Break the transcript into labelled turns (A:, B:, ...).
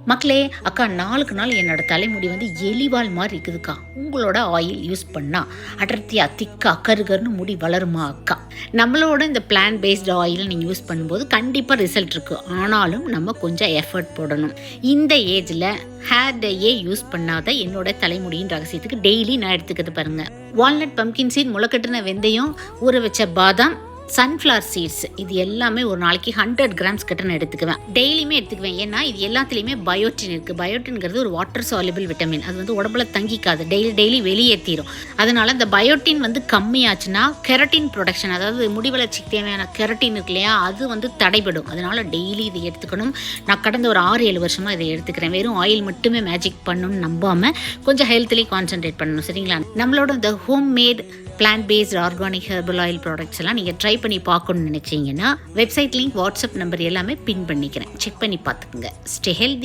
A: மக்களே, அக்கா நாளுக்கு நாள் என்னோட தலைமுடி வந்து எலிவால் மாதிரி இருக்குதுக்கா. உங்களோட ஆயில் யூஸ் பண்ணால் அடர்த்தியாக திக்கா கருகருன்னு முடி வளருமா அக்கா? நம்மளோட இந்த பிளான்ட் பேஸ்டு ஆயில் நீங்கள் யூஸ் பண்ணும்போது கண்டிப்பாக ரிசல்ட் இருக்குது. ஆனாலும் நம்ம கொஞ்சம் எஃபர்ட் போடணும். இந்த ஏஜில் ஹேர் டையே யூஸ் பண்ணாத என்னோட தலைமுடியின் ரகசியத்துக்கு டெய்லி நான் எடுத்துக்கிறது பாருங்கள். வால்நட், பம்கின் சீட், முளைக்கட்டின வெந்தயம், ஊற வச்ச பாதாம், சன்ஃப்ளவர் சீட்ஸ், இது எல்லாமே ஒரு நாளைக்கு 100 கிராம்ஸ் கிட்ட நான் எடுத்துக்குவேன். டெய்லியுமே எடுத்துக்குவேன். ஏன்னா இது எல்லாத்துலேயுமே பயோட்டின் இருக்குது. பயோட்டின்கிறது ஒரு வாட்டர் சால்யுபிள் விட்டமின். அது வந்து உடம்புல தங்கிக்காது, டெய்லி வெளியேற்றிடும். அதனால் இந்த பயோட்டின் வந்து கம்மியாச்சுன்னா கெரட்டின் ப்ரொடக்ஷன், அதாவது முடி வளர்ச்சிக்கு தேவையான கெரட்டின் இருக்கு இல்லையா, அது வந்து தடைபடும். அதனால் டெய்லி இதை எடுத்துக்கணும். நான் கடந்த ஒரு 6-7 வருஷமாக இதை எடுத்துக்கிறேன். வெறும் ஆயில் மட்டுமே மேஜிக் பண்ணணும்னு நம்பாமல் கொஞ்சம் ஹெல்த்லேயும் கான்சென்ட்ரேட் பண்ணணும். சரிங்களா? நம்மளோட இந்த home made plant based organic herbal oil products எல்லாம் நீங்கள் ட்ரை பண்ணி பார்க்கணும்னு நினச்சிங்கன்னா வெப்சைட் லிங்க், வாட்ஸ்அப் நம்பர் எல்லாமே பின் பண்ணிக்கிறேன். செக் பண்ணி பார்த்துக்குங்க. Stay healthy.